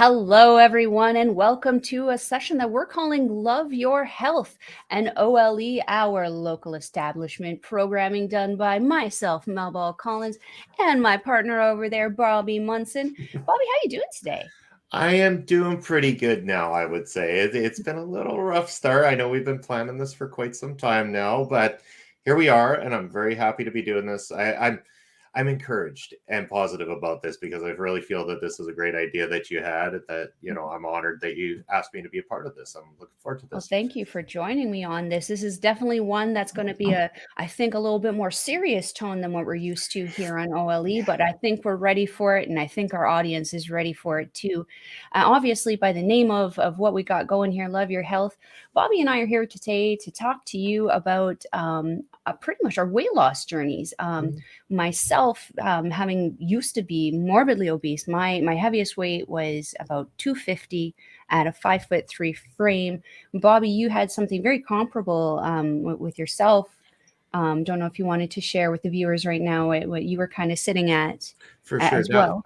Hello, everyone, and welcome to a session that we're calling Love Your Health, an OLE, our local establishment programming done by myself, Melball Collins, and my partner over there, Bobby Munson. Bobby, how you doing today? I am doing pretty good now, I would say. It's been a little rough start. I know we've been planning this for quite some time now, but here we are, and I'm very happy to be doing this. I'm encouraged and positive about this because I really feel that this is a great idea that you had. I'm honored that you asked me to be a part of this. I'm looking forward to Well, this. thank you for joining me on this. This is definitely one that's going to be I think, a little bit more serious tone than what we're used to here on OLE, but I think we're ready for it, and I think our audience is ready for it too. Obviously, by the name of what we got going here, Love Your Health, Bobby and I are here today to talk to you about pretty much our weight loss journeys. Myself, having used to be morbidly obese, my heaviest weight was about 250 at a 5'3" frame. Bobby, you had something very comparable with yourself. Don't know if you wanted to share with the viewers right now what you were kind of sitting at For sure. as well.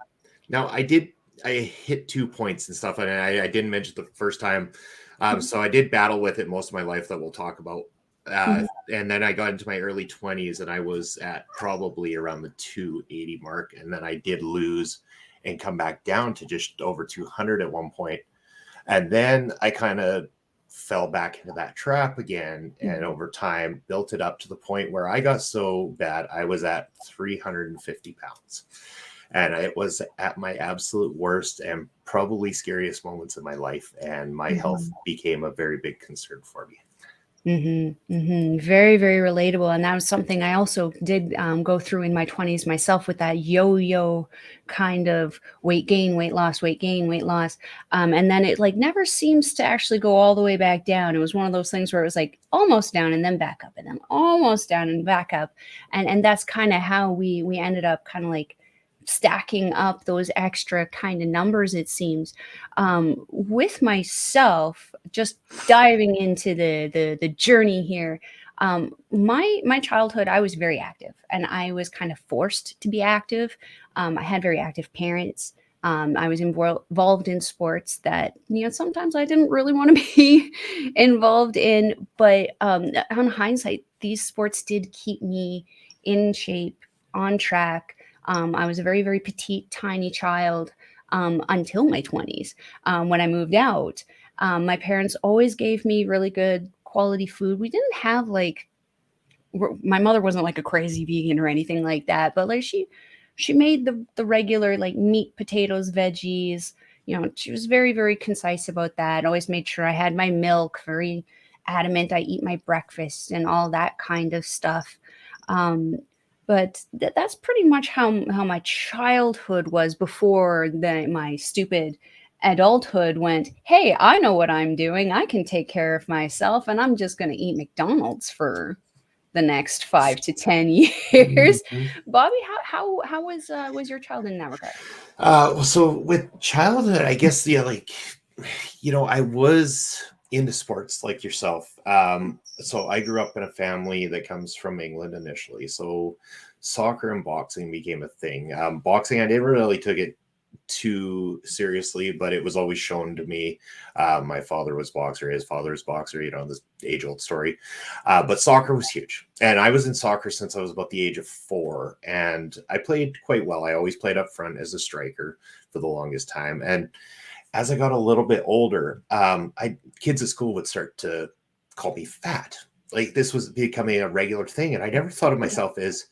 Now I hit 2 points and stuff, and I didn't mention the first time. Mhm. So I did battle with it most of my life that we'll talk about. Mhm. And then I got into my early 20s and I was at probably around the 280 mark. And then I did lose and come back down to just over 200 at one point. And then I kind of fell back into that trap again. And Mhm. over time, built it up to the point where I got so bad, I was at 350 pounds. And it was at my absolute worst and probably scariest moments in my life. And my health Mhm. became a very big concern for me. Very, very relatable. And that was something I also did go through in my 20s myself, with that yo-yo kind of weight gain, weight loss, weight gain, weight loss. And then it like never seems to actually go all the way back down. It was one of those things where it was like almost down and then back up and then almost down and back up. And that's kind of how we ended up kind of like stacking up those extra kind of numbers, it seems. With myself, just diving into the journey here. My childhood, I was very active, and I was kind of forced to be active. I had very active parents. I was involved in sports that sometimes I didn't really want to be involved in, but on hindsight, these sports did keep me in shape, on track. I was a very, very petite, tiny child until my 20s, when I moved out. My parents always gave me really good quality food. We didn't have like my mother wasn't like a crazy vegan or anything like that, but like she made the regular like meat, potatoes, veggies. She was very, very concise about that. Always made sure I had my milk. Very adamant I eat my breakfast and all that kind of stuff. Um, but that's pretty much how my childhood was before my stupid adulthood went, hey, I know what I'm doing. I can take care of myself, and I'm just going to eat McDonald's for the next 5 to 10 years. Mhm. Bobby, how was your childhood in that regard? So with childhood, I guess, yeah, like, I was into sports like yourself. So I grew up in a family that comes from England initially. So soccer and boxing became a thing. Boxing, I never really took it too seriously, but it was always shown to me. My father was boxer, his father was boxer, this age old story. But soccer was huge. And I was in soccer since I was about the age of 4. And I played quite well. I always played up front as a striker for the longest time. And as I got a little bit older, kids at school would start to call me fat. Like this was becoming a regular thing. And I never thought of myself as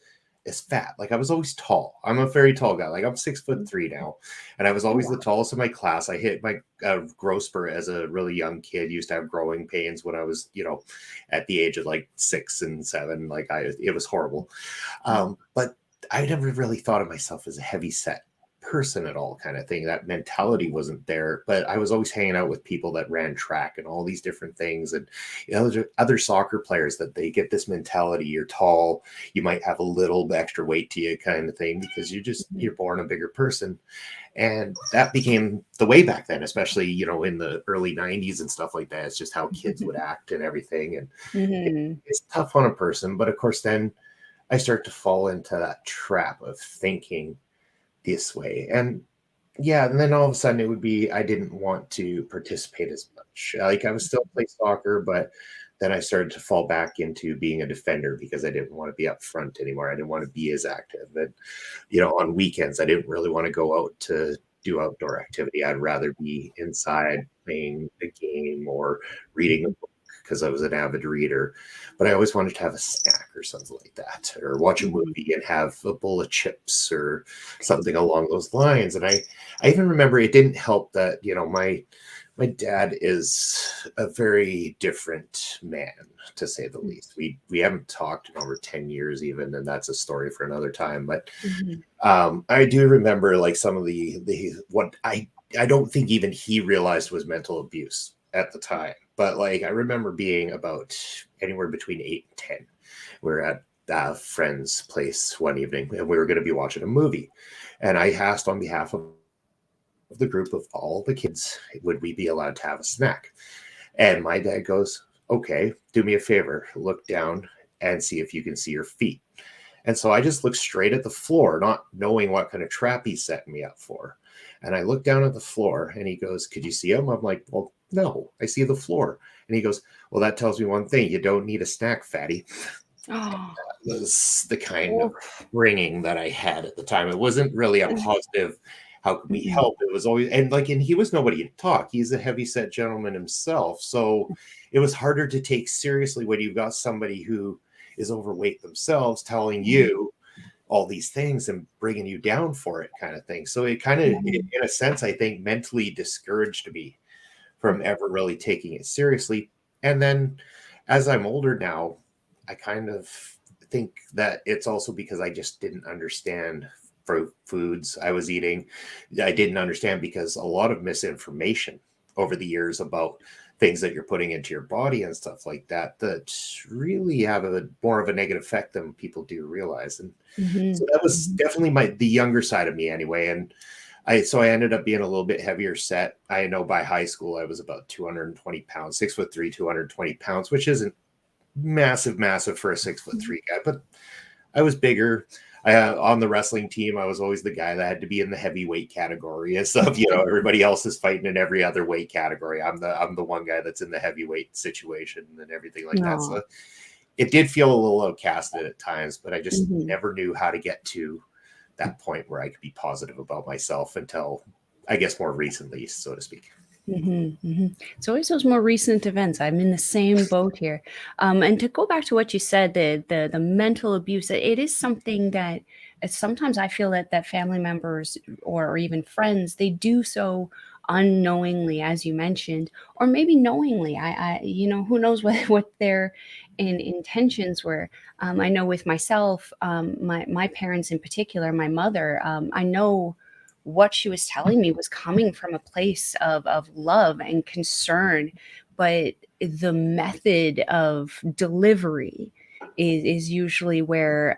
fat. Like I was always tall. I'm a very tall guy. Like I'm 6'3" now, and I was Oh, always the wow. tallest in my class. I hit my growth spurt as a really young kid. Used to have growing pains when I was, at the age of like 6 and 7. Like it was horrible. But I never really thought of myself as a heavy set person at all, kind of thing. That mentality wasn't there, but I was always hanging out with people that ran track and all these different things. And other soccer players, that they get this mentality: you're tall, you might have a little extra weight to you, kind of thing, because you're born a bigger person. And that became the way back then, especially in the early 90s and stuff like that. It's just how kids would act and everything. And Mhm. it's tough on a person. But of course, then I start to fall into that trap of thinking this way. And Yeah, and then all of a sudden it would be I didn't want to participate as much. Like I was still play soccer, but then I started to fall back into being a defender because I didn't want to be up front anymore. I didn't want to be as active. And on weekends I didn't really want to go out to do outdoor activity. I'd rather be inside playing a game or reading a book because I was an avid reader. But I always wanted to have a snack or something like that, or watch a Mhm. movie and have a bowl of chips or something along those lines. And I even remember it didn't help that, my dad is a very different man, to say the least. We haven't talked in over 10 years even, and that's a story for another time. But Mhm. I do remember like some of the what I don't think even he realized was mental abuse at the time. But like I remember being about anywhere between 8 and 10. We were at a friend's place one evening and we were going to be watching a movie. And I asked on behalf of the group of all the kids, would we be allowed to have a snack? And my dad goes, okay, do me a favor, look down and see if you can see your feet. And so I just looked straight at the floor, not knowing what kind of trap he set me up for. And I looked down at the floor and he goes, could you see him? I'm like, well, no, I see the floor. And he goes, well, that tells me one thing. You don't need a snack, fatty. Oh, Was the kind of oof. ringing that I had at the time. It wasn't really a positive, how could we Mhm. help? It was always, and he was nobody to talk. He's a heavy set gentleman himself. So it was harder to take seriously when you've got somebody who is overweight themselves telling Mhm. you all these things and bringing you down for it kind of thing. So it kind of, Mhm. in a sense, I think mentally discouraged me from ever really taking it seriously. And then as I'm older now, I kind of think that it's also because I just didn't understand for foods I was eating. I didn't understand because a lot of misinformation over the years about things that you're putting into your body and stuff like that that really have a more of a negative effect than people do realize. And so Mhm. that was Mhm. definitely the younger side of me anyway. And I ended up being a little bit heavier set. I know by high school I was about 220 pounds, 6'3", 220 pounds, which isn't massive for a 6'3" guy, but I was bigger. On the wrestling team, I was always the guy that had to be in the heavyweight category and stuff. Everybody else is fighting in every other weight category. I'm the one guy that's in the heavyweight situation and everything like that. No. So it did feel a little outcasted at times, but I just Mhm. never knew how to get to that point where I could be positive about myself until I guess more recently, so to speak. Mhm, mhm. It's always those more recent events. I'm in the same boat here. And to go back to what you said, the mental abuse, it is something that sometimes I feel that family members or even friends, they do so unknowingly, as you mentioned, or maybe knowingly. Who knows what what their intentions were. I know with myself, my parents in particular, my mother, I know what she was telling me was coming from a place of love and concern, but the method of delivery is usually where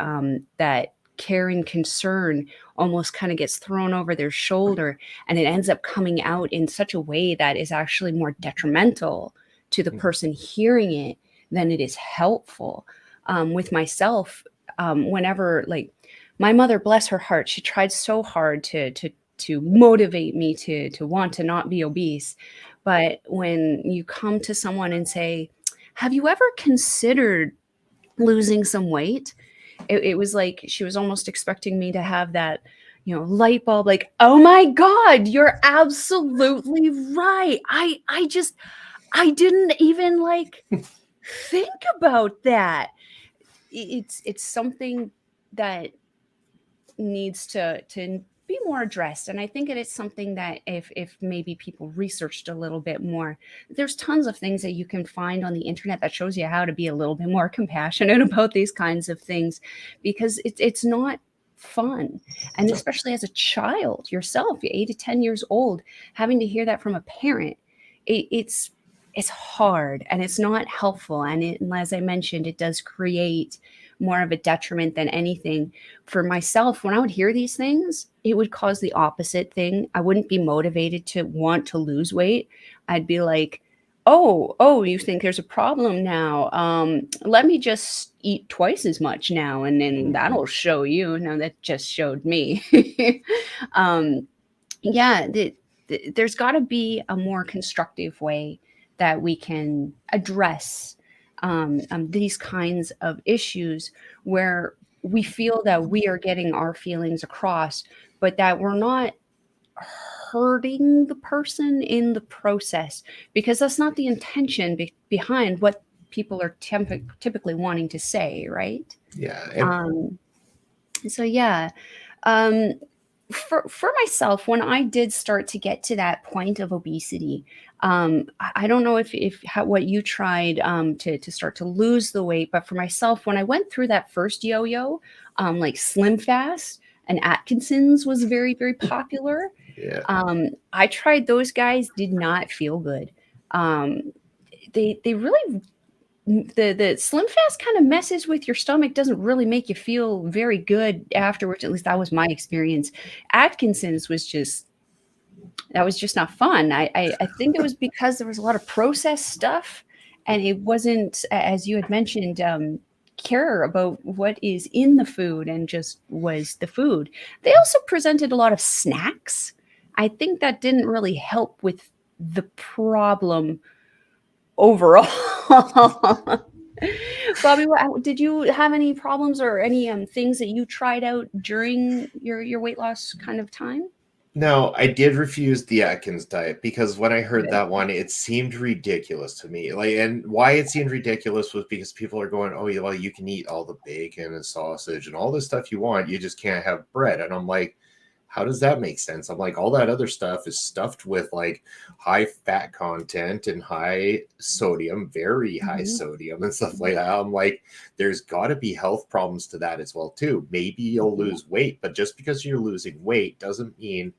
that care and concern almost kind of gets thrown over their shoulder, and it ends up coming out in such a way that is actually more detrimental to the Mhm. person hearing it than it is helpful. With myself, whenever like my mother, bless her heart, she tried so hard to motivate me to want to not be obese. But when you come to someone and say, "Have you ever considered losing some weight?" It was like she was almost expecting me to have that, light bulb, like, "Oh my god, you're absolutely right. I didn't even like think about that." It's something that needs to be more addressed, and I think it is something that if maybe people researched a little bit more, there's tons of things that you can find on the internet that shows you how to be a little bit more compassionate about these kinds of things, because it's not fun. And especially as a child yourself, you're 8 to 10 years old, having to hear that from a parent, it's hard and it's not helpful, and as I mentioned, it does create more of a detriment than anything. For myself, when I would hear these things, it would cause the opposite thing. I wouldn't be motivated to want to lose weight. I'd be like, "Oh, you think there's a problem now? Let me just eat twice as much now, and then Mhm. that'll show you." No, that just showed me. um, yeah, there's got to be a more constructive way that we can address these kinds of issues where we feel that we are getting our feelings across, but that we're not hurting the person in the process, because that's not the intention behind what people are typically wanting to say, right? Yeah. Um, so yeah, um, for myself, when I did start to get to that point of obesity, I don't know if what you tried to start to lose the weight, but for myself, when I went through that first yo-yo, like Slim Fast and Atkinson's was very, very popular. Yeah. I tried those guys, did not feel good. Um, they really the Slim Fast kind of messes with your stomach, doesn't really make you feel very good afterwards. At least that was my experience. Atkinson's was just that was just not fun. I think it was because there was a lot of processed stuff, and it wasn't, as you had mentioned, care about what is in the food and just was the food. They also presented a lot of snacks. I think that didn't really help with the problem overall. Bobby, did you have any problems or any things that you tried out during your weight loss kind of time? No, I did refuse the Atkins diet because when I heard Good. that one, it seemed ridiculous to me. Like, and why it seemed ridiculous was because people are going, "Oh, yeah, well, you can eat all the bacon and sausage and all this stuff you want. You just can't have bread." And I'm like, how does that make sense? I'm like, all that other stuff is stuffed with like high fat content and high sodium, very high Mhm. sodium and stuff like that. I'm like, there's got to be health problems to that as well too. Maybe you'll Mhm. lose weight, but just because you're losing weight doesn't mean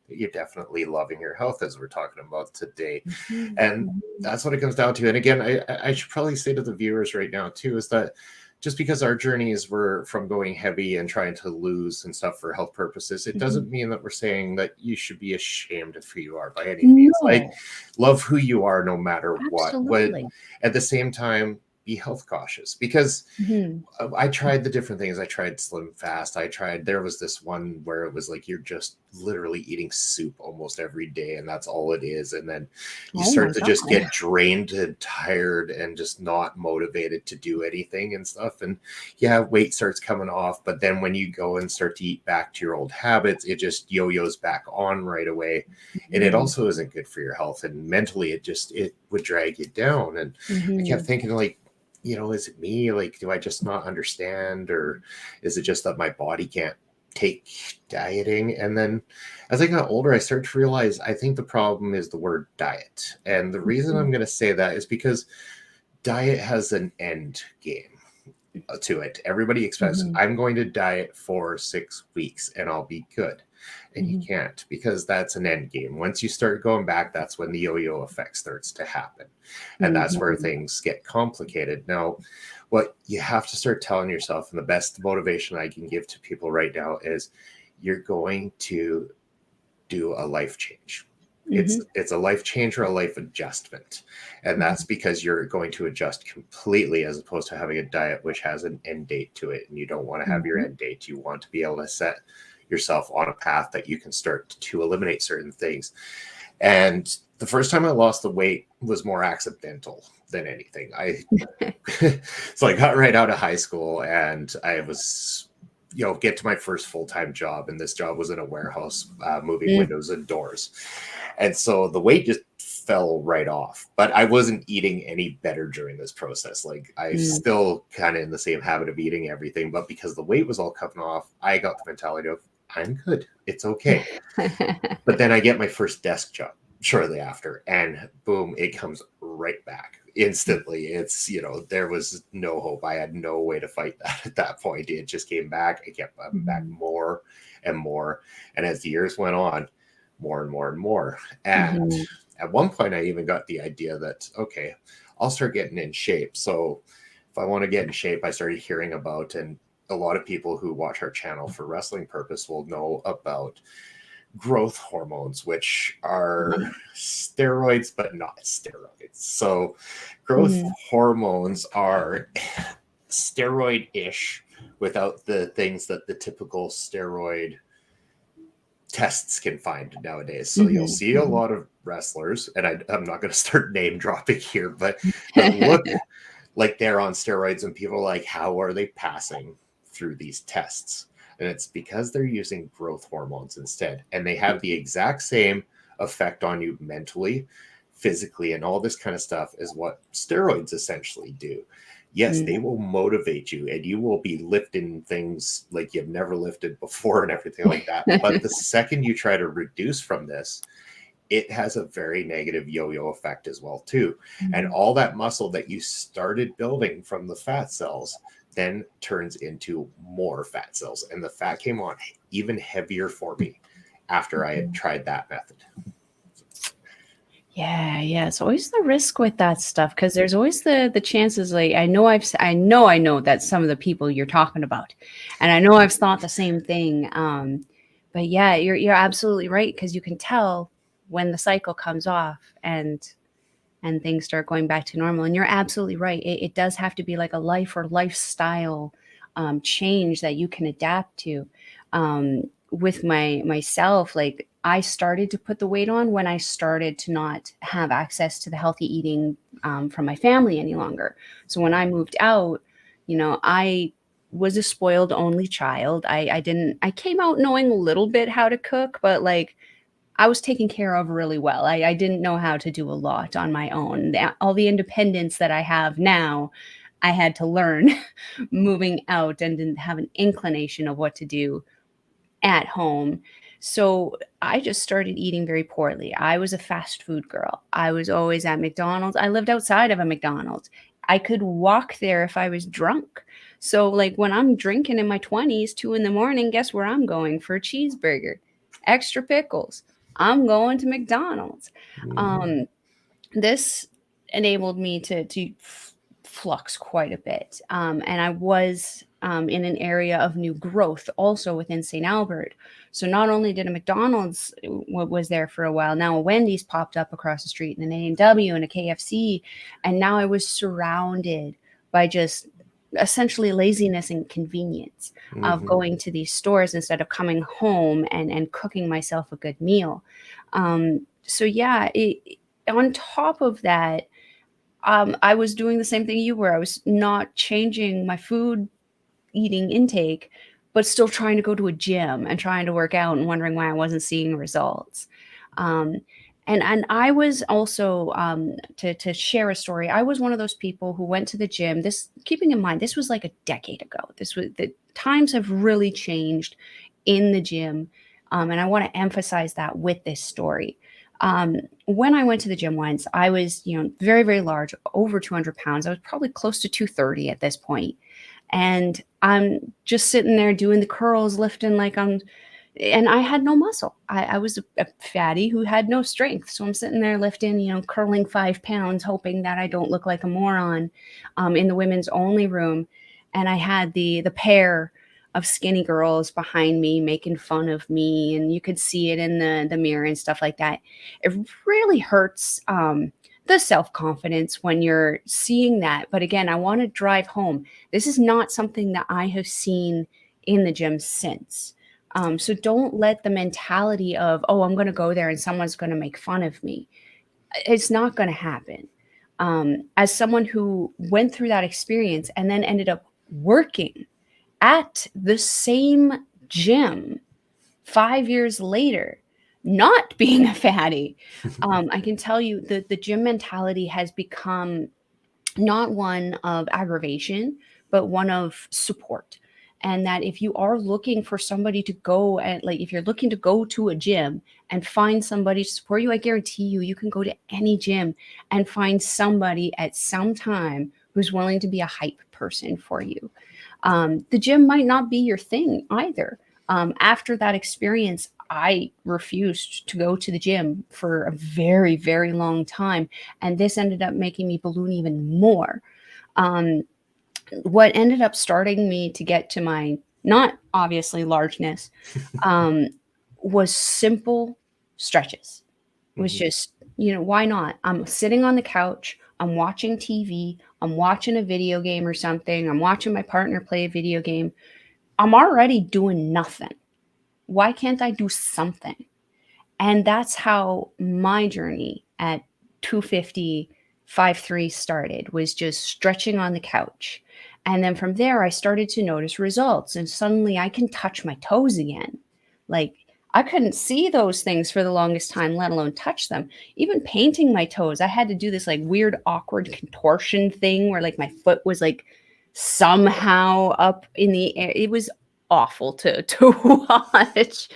you're definitely loving your health, as we're talking about today. Mhm. And Mhm. that's what it comes down to. And again, I should probably say to the viewers right now too, is that just because our journeys were from going heavy and trying to lose and stuff for health purposes, it Mhm. doesn't mean that we're saying that you should be ashamed of who you are by any means. Like, No, love who you are no matter what. But absolutely. at the same time, be health cautious, because Mhm. I tried the different things. I tried Slim Fast. There was this one where it was like you're just literally eating soup almost every day, and that's all it is. And then you Oh my start to god. just get drained and tired and just not motivated to do anything and stuff. And yeah, weight starts coming off. But then when you go and start to eat back to your old habits, it just yo yo's back on right away. And it Mhm. also isn't good for your health. And mentally, it would drag you down. And I kept Mhm. thinking, like, is it me? Like, do I just not understand? Or is it just that my body can't take dieting? And then as I got older, I started to realize I think the problem is the word diet. And the reason Mhm. I'm going to say that is because diet has an end game to it. Everybody expects Mhm. I'm going to diet for 6 weeks and I'll be good. And you Mhm. can't, because that's an end game. Once you start going back, that's when the yo-yo effect starts to happen. And that's where Mhm. things get complicated. Now, what you have to start telling yourself, and the best motivation I can give to people right now is you're going to do a life change. It's Mhm. it's a life change or a life adjustment. And that's Mhm. because you're going to adjust completely, as opposed to having a diet which has an end date to it. And you don't want to have your Mhm. end date. You want to be able to set yourself on a path that you can start to eliminate certain things. And the first time I lost the weight was more accidental than anything. I so I got right out of high school and I was, get to my first full-time job. And this job was in a warehouse, moving Mm. windows and doors. And so the weight just fell right off, but I wasn't eating any better during this process. Like, I Mm. still kind of in the same habit of eating everything, but because the weight was all coming off, I got the mentality of I'm good. It's okay. But then I get my first desk job shortly after, and boom, it comes right back instantly. There was no hope. I had no way to fight that at that point. It just came back. It kept coming back Mhm. more and more. And as the years went on, more and more and more. And Mhm. at one point, I even got the idea that, okay, I'll start getting in shape. So if I want to get in shape, I started hearing about, and a lot of people who watch our channel for wrestling purpose will know about growth hormones, which are Mhm. steroids, but not steroids. So, growth Mhm. hormones are steroid ish without the things that the typical steroid tests can find nowadays. So you'll Mhm, see a mhm. lot of wrestlers, and I'm not going to start name dropping here, but that look like they're on steroids, and people are like, how are they passing through these tests? And it's because they're using growth hormones instead, and they have the exact same effect on you mentally, physically, and all this kind of stuff as what steroids essentially do. Yes, Mm, they will motivate you, and you will be lifting things like you've never lifted before and everything like that. But the second you try to reduce from this, it has a very negative yo-yo effect as well too. And mhm. all that muscle that you started building from the fat cells then turns into more fat cells, and the fat came on even heavier for me after I had Mhm. tried that method. Yeah, yeah, it's always the risk with that stuff because there's always the chances, like, I know that some of the people you're talking about, and I know I've thought the same thing, but yeah, you're absolutely right because you can tell when the cycle comes off and things start going back to normal, and you're absolutely right, it does have to be like a life or lifestyle, change that you can adapt to. With myself, like, I started to put the weight on when I started to not have access to the healthy eating, from my family any longer. So when I moved out, I was a spoiled only child. I came out knowing a little bit how to cook, but, like, I was taken care of really well. I didn't know how to do a lot on my own. All the independence that I have now, I had to learn moving out and didn't have an inclination of what to do at home. So I just started eating very poorly. I was a fast food girl. I was always at McDonald's. I lived outside of a McDonald's. I could walk there if I was drunk. So, like, when I'm drinking in my 20s, 2 in the morning, guess where I'm going for a cheeseburger? Extra pickles. I'm going to McDonald's. Mhm. Um, this enabled me to flux quite a bit. And I was, in an area of new growth also within St. Albert. So not only did a McDonald's was there for a while, now a Wendy's popped up across the street and an A&W and a KFC. And now I was surrounded by just essentially laziness and convenience of Mhm. going to these stores instead of coming home and cooking myself a good meal. So yeah, on top of that, I was doing the same thing you were. I was not changing my food eating intake, but still trying to go to a gym and trying to work out and wondering why I wasn't seeing results. Um, and I was also, to share a story, I was one of those people who went to the gym. This, keeping in mind, this was like a decade ago. This was the times have really changed in the gym, and I want to emphasize that with this story. When I went to the gym once, I was, very, very large, over 200 pounds. I was probably close to 230 at this point, and I'm just sitting there doing the curls, lifting like and I had no muscle. I was a fatty who had no strength. So I'm sitting there lifting, curling 5 pounds, hoping that I don't look like a moron, in the women's only room. And I had the pair of skinny girls behind me making fun of me, and you could see it in the mirror and stuff like that. It really hurts, the self confidence when you're seeing that. But again, I want to drive home, this is not something that I have seen in the gym since. So don't let the mentality of, oh, I'm going to go there and someone's going to make fun of me. It's not going to happen. As someone who went through that experience and then ended up working at the same gym 5 years later, not being a fatty, I can tell you that the gym mentality has become not one of aggravation, but one of support. And that if you are looking for somebody to go and, like, if you're looking to go to a gym and find somebody to support you, I guarantee you, you can go to any gym and find somebody at some time who's willing to be a hype person for you. The gym might not be your thing either. After that experience, I refused to go to the gym for a very, very long time. And this ended up making me balloon even more. Um, what ended up starting me to get to my not obviously largeness, um, was simple stretches. Was Mhm. just, why not? I'm sitting on the couch, I'm watching TV, I'm watching a video game or something, I'm watching my partner play a video game. I'm already doing nothing. why can't I do something? And that's how my journey at 250, 5'3" started, was just stretching on the couch. And then from there, I started to notice results. And suddenly I can touch my toes again. Like, I couldn't see those things for the longest time, let alone touch them. Even painting my toes, I had to do this like weird, awkward contortion thing where like my foot was like somehow up in the air. It was awful to watch.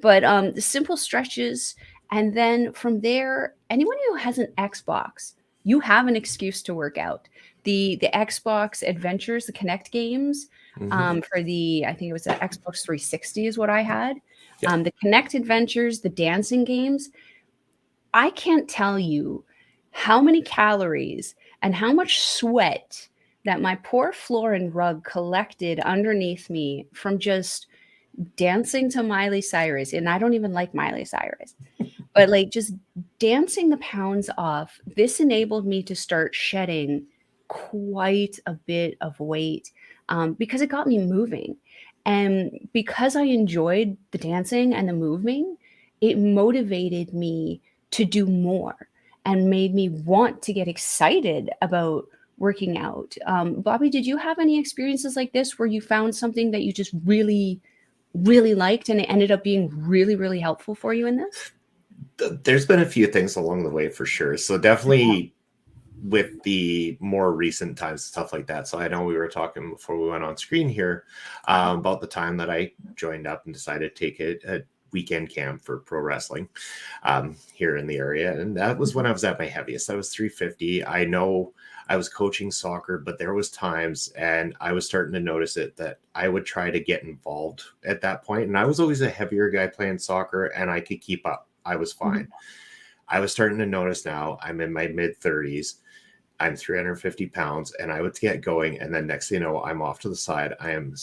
But the simple stretches, and then from there, anyone who has an Xbox, you have an excuse to work out. The Xbox Adventures, the Connect games, Mhm. for the, I think it was the Xbox 360 is what I had. Yeah. The Connect Adventures, the dancing games, I can't tell you how many calories and how much sweat that my poor floor and rug collected underneath me from just dancing to Miley Cyrus. And I don't even like Miley Cyrus, but like just dancing the pounds off. This enabled me to start shedding quite a bit of weight, because it got me moving. And because I enjoyed the dancing and the moving, it motivated me to do more and made me want to get excited about working out. Bobby, did you have any experiences like this where you found something that you just really, really liked and it ended up being really, really helpful for you in this? There's been a few things along the way for sure. So definitely with the more recent times, stuff like that. So I know we were talking before we went on screen here about the time that I joined up and decided to take a weekend camp for pro wrestling here in the area. And that was when I was at my heaviest. I was 350. I know I was coaching soccer, but there was times, and I was starting to notice it, that I would try to get involved at that point. And I was always a heavier guy playing soccer, and I could keep up. I was fine. I was starting to notice now I'm in my mid 30s. I'm 350 pounds, and I would get going. And then next thing you know, I'm off to the side. I am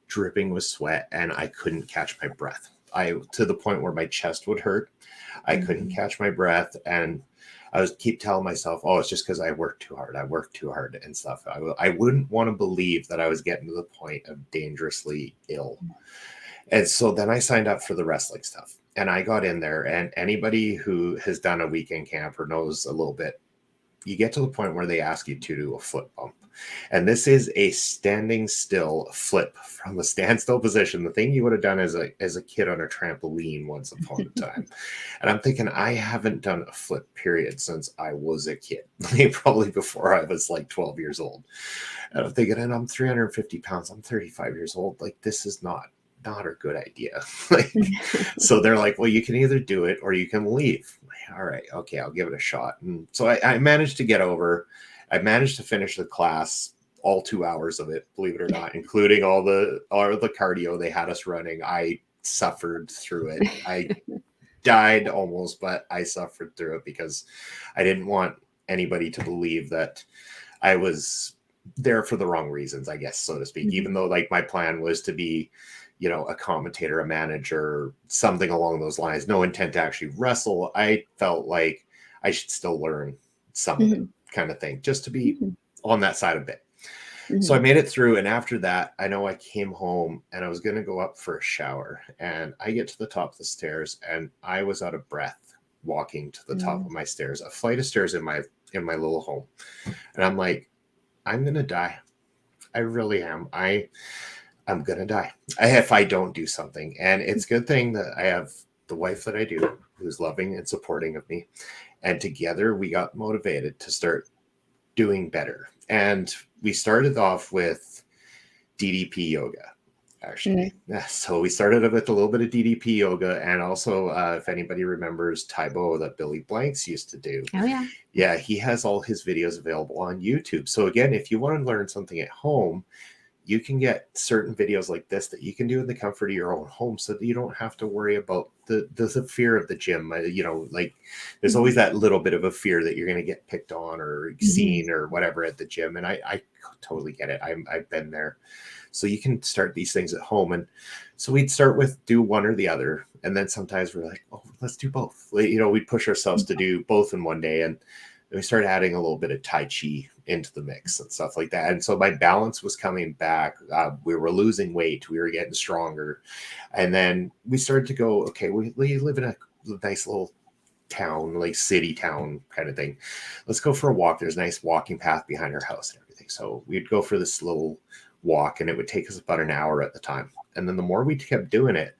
dripping with sweat, and I couldn't catch my breath. To the point where my chest would hurt. I couldn't catch my breath. And I was keep telling myself, oh, it's just because I worked too hard. I worked too hard and stuff. I wouldn't want to believe that I was getting to the point of dangerously ill. And so then I signed up for the wrestling stuff, and I got in there. And anybody who has done a weekend camp or knows a little bit, you get to the point where they ask you to do a foot bump. And this is a standing still flip from a standstill position, the thing you would have done as a kid on a trampoline once upon a time. And I'm thinking, I haven't done a flip period since I was a kid, probably before I was like 12 years old. And I'm thinking, and I'm 350 pounds, I'm 35 years old. Like, this is not a good idea. Like, so they're like, well, you can either do it or you can leave. All right, okay, I'll give it a shot. And so I managed to get over. I managed to finish the class, all 2 hours of it, believe it or not, including all the cardio they had us running. I suffered through it. I died almost, but I suffered through it because I didn't want anybody to believe that I was there for the wrong reasons, I guess, so to speak. Even though like my plan was to be, a commentator, a manager, something along those lines, no intent to actually wrestle. I felt like I should still learn something kind of thing, just to be on that side a bit. So I made it through. And after that, I know I came home and I was going to go up for a shower, and I get to the top of the stairs and I was out of breath walking to the top of my stairs, a flight of stairs in my little home. And I'm like, I'm going to die. I really am. I'm going to die if I don't do something. And it's a good thing that I have the wife that I do, who's loving and supporting of me. And together we got motivated to start doing better. And we started off with DDP yoga, actually. So we started with a little bit of DDP yoga. And also, if anybody remembers Taibo that Billy Blanks used to do. Oh, yeah. Yeah, he has all his videos available on YouTube. So again, if you want to learn something at home, you can get certain videos like this that you can do in the comfort of your own home, so that you don't have to worry about the fear of the gym. Like there's always that little bit of a fear that you're going to get picked on or seen or whatever at the gym. And I totally get it. I've been there. So you can start these things at home. And so we'd start with do one or the other. And then sometimes we're like, oh, let's do both. We'd push ourselves to do both in one day. And we started adding a little bit of Tai Chi into the mix and stuff like that. And so my balance was coming back. We were losing weight. We were getting stronger. And then we started to go, okay, we live in a nice little town, like city town kind of thing. Let's go for a walk. There's a nice walking path behind our house and everything. So we'd go for this little walk, and it would take us about an hour at the time. And then the more we kept doing it,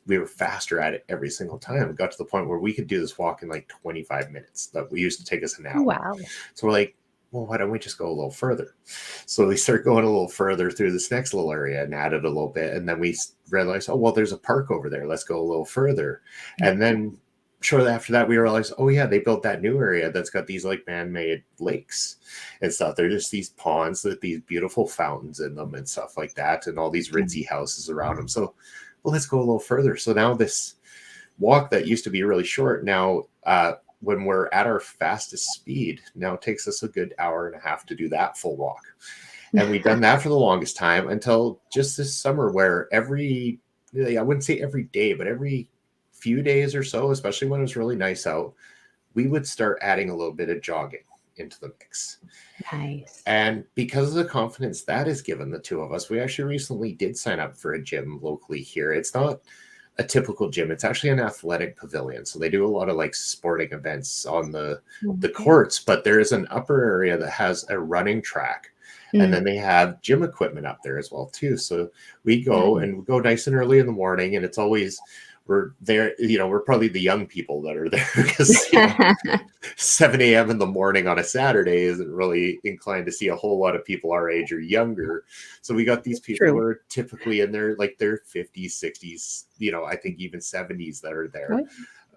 we were faster at it every single time. It got to the point where we could do this walk in like 25 minutes. That we used to take us an hour. Wow. So we're like, well, why don't we just go a little further? So we start going a little further through this next little area and added a little bit. And then we realized, oh, well, there's a park over there. Let's go a little further. And then shortly after that, we realized, oh yeah, they built that new area that's got these like man-made lakes and stuff. They're just these ponds with these beautiful fountains in them and stuff like that, and all these ritzy houses around them. So, well, let's go a little further. So now this walk that used to be really short, now when we're at our fastest speed, now it takes us a good hour and a half to do that full walk. And we've done that for the longest time until just this summer, where I wouldn't say every day, but every few days or so, especially when it was really nice out, we would start adding a little bit of jogging into the mix. Nice. And because of the confidence that has given the two of us, we actually recently did sign up for a gym locally here. It's not a typical gym. It's actually an athletic pavilion. So they do a lot of like sporting events on the courts, but there is an upper area that has a running track. And then they have gym equipment up there as well too. So we go and we go nice and early in the morning, and it's always, we're there, we're probably the young people that are there, because 7 a.m. in the morning on a Saturday isn't really inclined to see a whole lot of people our age or younger. So we got these people who are typically in their 50s, 60s, I think even 70s that are there,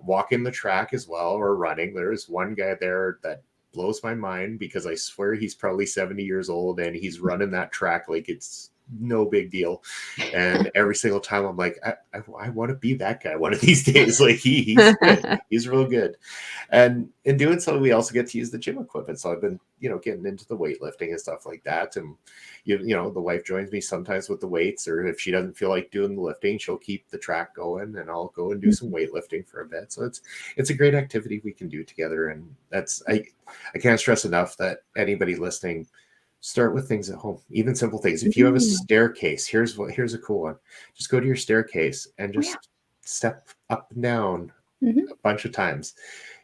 walking the track as well, or running. There's one guy there that blows my mind, because I swear he's probably 70 years old, and he's running that track like it's no big deal. And every single time I'm like, I want to be that guy one of these days. Like he's good. He's real good. And in doing so, we also get to use the gym equipment. So I've been, getting into the weightlifting and stuff like that. And, the wife joins me sometimes with the weights, or if she doesn't feel like doing the lifting, she'll keep the track going, and I'll go and do some weightlifting for a bit. So it's a great activity we can do together. And I can't stress enough that anybody listening, start with things at home, even simple things. If you have a staircase, here's a cool one. Just go to your staircase and just step up and down a bunch of times.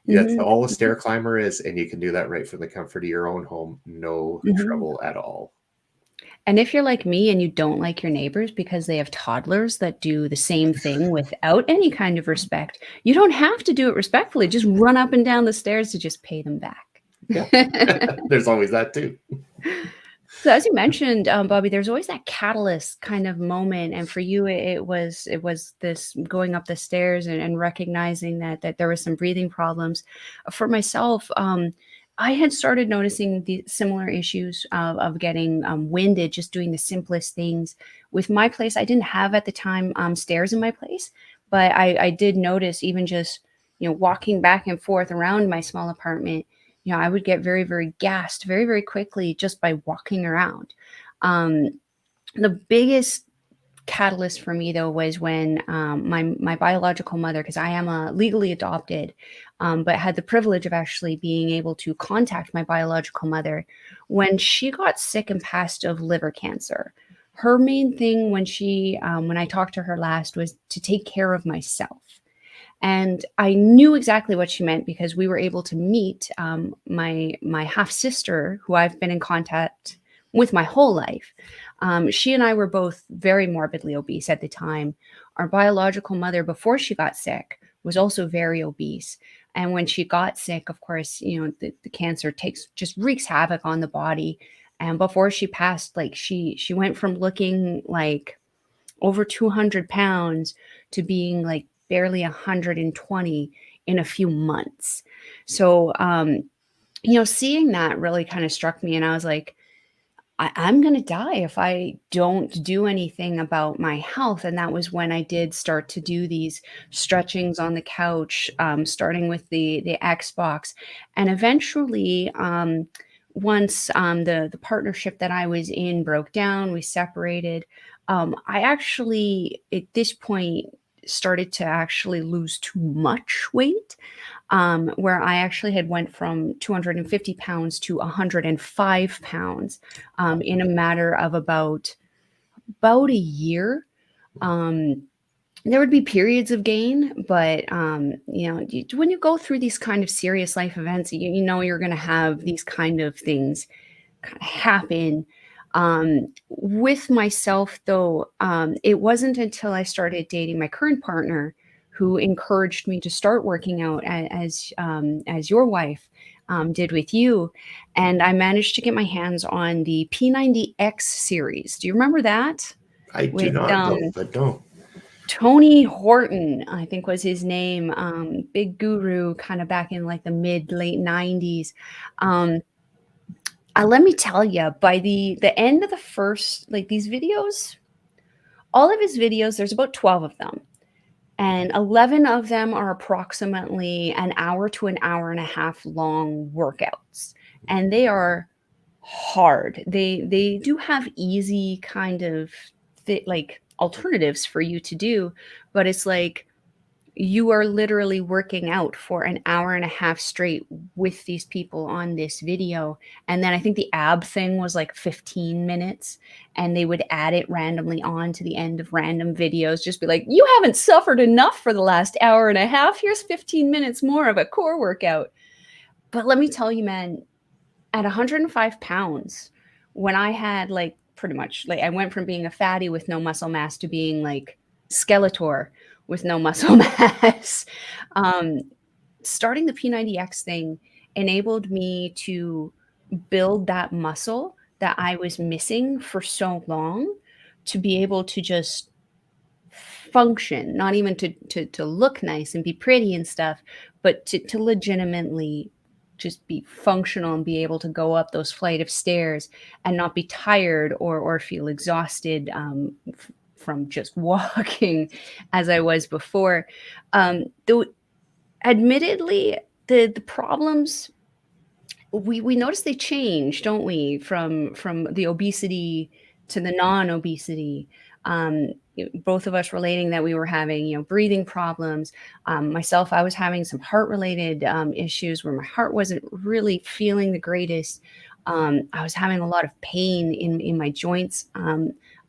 That's all a stair climber is, and you can do that right from the comfort of your own home. No trouble at all. And if you're like me and you don't like your neighbors because they have toddlers that do the same thing without any kind of respect, you don't have to do it respectfully. Just run up and down the stairs to just pay them back. Yeah. There's always that too. So as you mentioned, Bobby, there's always that catalyst kind of moment. And for you, it was this going up the stairs and recognizing that there was some breathing problems. For myself, I had started noticing the similar issues of getting winded, just doing the simplest things. With my place, I didn't have at the time stairs in my place, but I did notice, even just walking back and forth around my small apartment, I would get very, very gassed very, very quickly just by walking around. The biggest catalyst for me, though, was when my biological mother, because I am legally adopted, but had the privilege of actually being able to contact my biological mother when she got sick and passed of liver cancer. Her main thing when I talked to her last was to take care of myself. And I knew exactly what she meant, because we were able to meet my half sister, who I've been in contact with my whole life. She and I were both very morbidly obese at the time. Our biological mother, before she got sick, was also very obese. And when she got sick, of course, the cancer just wreaks havoc on the body. And before she passed, like she went from looking like over 200 pounds to being like barely 120 in a few months. So, seeing that really kind of struck me, and I was like, I'm going to die if I don't do anything about my health. And that was when I did start to do these stretchings on the couch, starting with the Xbox. And eventually, once the partnership that I was in broke down, we separated. I actually, at this point, started to actually lose too much weight, where I actually had went from 250 pounds to 105 pounds in a matter of about a year. Um, there would be periods of gain, but when you go through these kind of serious life events, you know you're going to have these kind of things kind of happen. With myself, though, it wasn't until I started dating my current partner who encouraged me to start working out as your wife did with you, and I managed to get my hands on the P90X series. Do you remember that? I do With not know, but no. Tony Horton, I think was his name, big guru kind of back in like the mid late 90s. Um, let me tell you, by the end of the first, like these videos, all of his videos, there's about 12 of them, and 11 of them are approximately an hour to an hour and a half long workouts, and they are hard. They do have easy kind of like alternatives for you to do, but it's like you are literally working out for an hour and a half straight with these people on this video. And then I think the ab thing was like 15 minutes, and they would add it randomly on to the end of random videos. Just be like, you haven't suffered enough for the last hour and a half. Here's 15 minutes more of a core workout. But let me tell you, man, at 105 pounds, when I had like pretty much like I went from being a fatty with no muscle mass to being like Skeletor with no muscle mass. Um, Starting the P90X thing enabled me to build that muscle that I was missing for so long, to be able to just function, not even to look nice and be pretty and stuff, but to legitimately just be functional and be able to go up those flight of stairs and not be tired or feel exhausted from just walking as I was before. Though admittedly, the problems we notice they change, don't we, from the obesity to the non-obesity. Both of us relating that we were having, breathing problems. Myself, I was having some heart-related issues where my heart wasn't really feeling the greatest. I was having a lot of pain in my joints.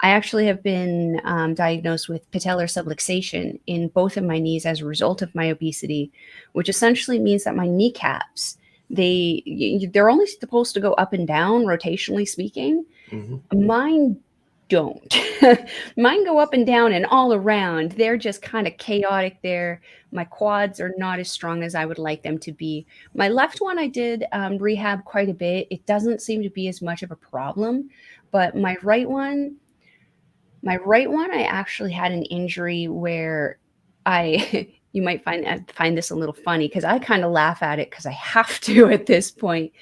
I actually have been diagnosed with patellar subluxation in both of my knees as a result of my obesity, which essentially means that my kneecaps, they're only supposed to go up and down, rotationally speaking. Mhm. Mine don't. Mine go up and down and all around. They're just kind of chaotic there. My quads are not as strong as I would like them to be. My left one, I did rehab quite a bit. It doesn't seem to be as much of a problem, but my right one, I actually had an injury where I you might find this a little funny because I kind of laugh at it because I have to at this point.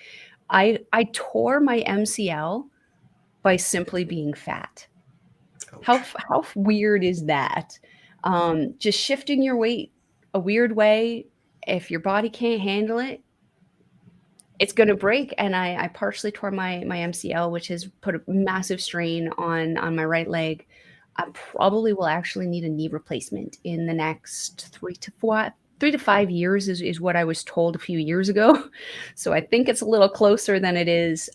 I tore my MCL by simply being fat. How Ouch. weird is that? Just shifting your weight a weird way, if your body can't handle it, it's gonna break, and I partially tore my MCL, which has put a massive strain on my right leg. I probably will actually need a knee replacement in the next 3 to 5 years is what I was told a few years ago. So I think it's a little closer than it is,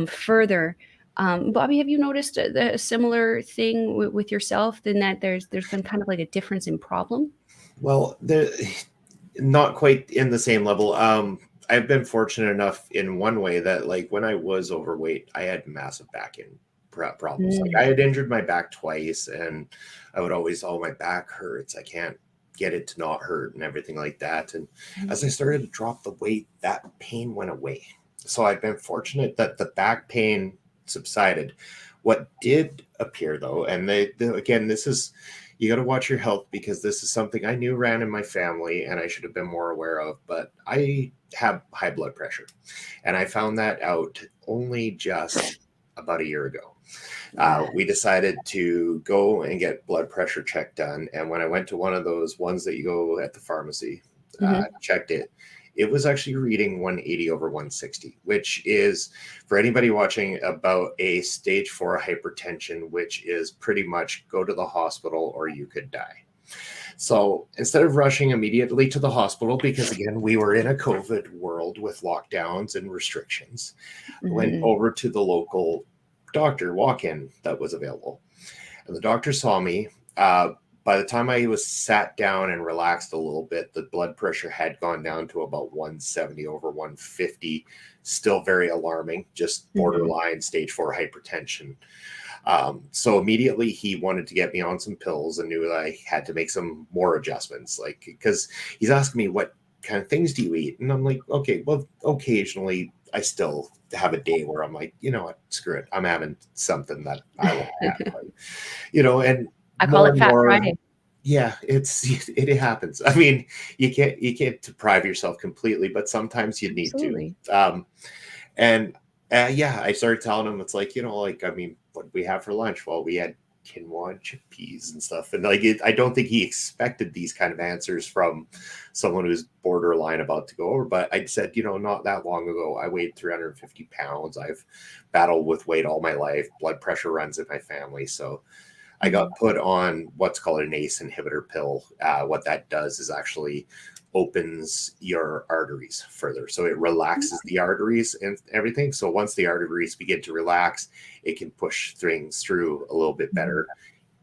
further. Bobby, have you noticed a similar thing with yourself, than that there's been kind of like a difference in problem? Well, not quite in the same level. I've been fortunate enough in one way that, like, when I was overweight, I had massive back end problems. Like, I Mm, had injured my back twice, and I would always, oh, my back hurts. I can't get it to not hurt and everything like that. And as I started to drop the weight, that pain went away. So I've been fortunate that the back pain subsided. What did appear, though, and again, this is, you got to watch your health, because this is something I knew ran in my family and I should have been more aware of. But I have high blood pressure, and I found that out only just about a year ago. yeah. We decided to go and get blood pressure check done. And when I went to one of those ones that you go at the pharmacy, Mhm. checked it, it was actually reading 180 over 160, which is, for anybody watching, about a stage 4 hypertension, which is pretty much go to the hospital or you could die. So instead of rushing immediately to the hospital, because again, we were in a COVID world with lockdowns and restrictions, I went Mhm. over to the local doctor walk-in that was available. And the doctor saw me. By the time I was sat down and relaxed a little bit, the blood pressure had gone down to about 170 over 150. Still very alarming, just Mhm. borderline stage 4 hypertension. So immediately he wanted to get me on some pills and knew that I had to make some more adjustments, like, because he's asking me, what kind of things do you eat? And I'm like, okay, well, occasionally I still have a day where I'm like, you know what, screw it. I'm having something that I want to have, like, and I call more it and Fat more. Friday. Yeah, it happens. I mean, you can't deprive yourself completely, but sometimes you need to. Absolutely. And yeah, I started telling him, it's like, like, I mean, what did we have for lunch? Well, we had quinoa and chickpeas and stuff. And like, I don't think he expected these kind of answers from someone who's borderline about to go over. But I said, not that long ago, I weighed 350 pounds. I've battled with weight all my life. Blood pressure runs in my family. So I got Mhm. put on what's called an ACE inhibitor pill. What that does is actually opens your arteries further. So it relaxes the arteries and everything. So once the arteries begin to relax, it can push things through a little bit Mhm. better,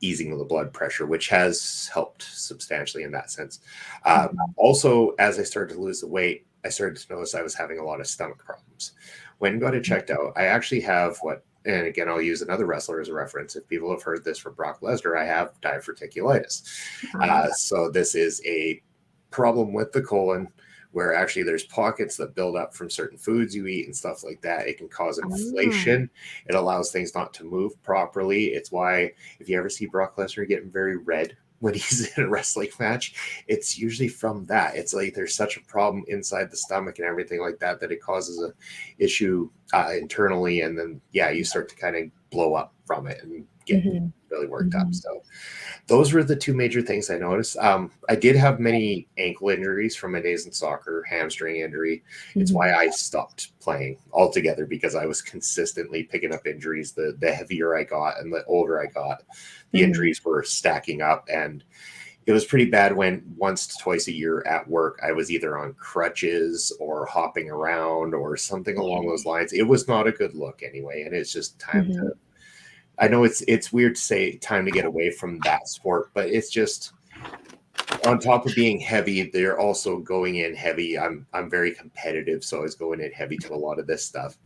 easing the blood pressure, which has helped substantially in that sense. Mhm. Also, as I started to lose the weight, I started to notice I was having a lot of stomach problems. When got it checked out, I actually have and again, I'll use another wrestler as a reference. If people have heard this from Brock Lesnar, I have diverticulitis. Ah. So this is a problem with the colon where actually there's pockets that build up from certain foods you eat and stuff like that. It can cause Ah. inflation. It allows things not to move properly. It's why if you ever see Brock Lesnar getting very red when he's in a wrestling match, it's usually from that. It's like there's such a problem inside the stomach and everything like that that it causes a issue internally, and then you start to kind of blow up from it and get Mhm. really worked up. Mhm. So those were the two major things I noticed. I did have many ankle injuries from my days in soccer, hamstring injury. It's why Mhm. I stopped playing altogether, because I was consistently picking up injuries. The heavier I got and the older I got, the Mhm. injuries were stacking up. And it was pretty bad when once to twice a year at work, I was either on crutches or hopping around or something along Yeah. those lines. It was not a good look anyway. And it's just time to, Mhm. I know it's weird to say time to get away from that sport, but it's just on top of being heavy, they're also going in heavy. I'm very competitive, so I was going in heavy to a lot of this stuff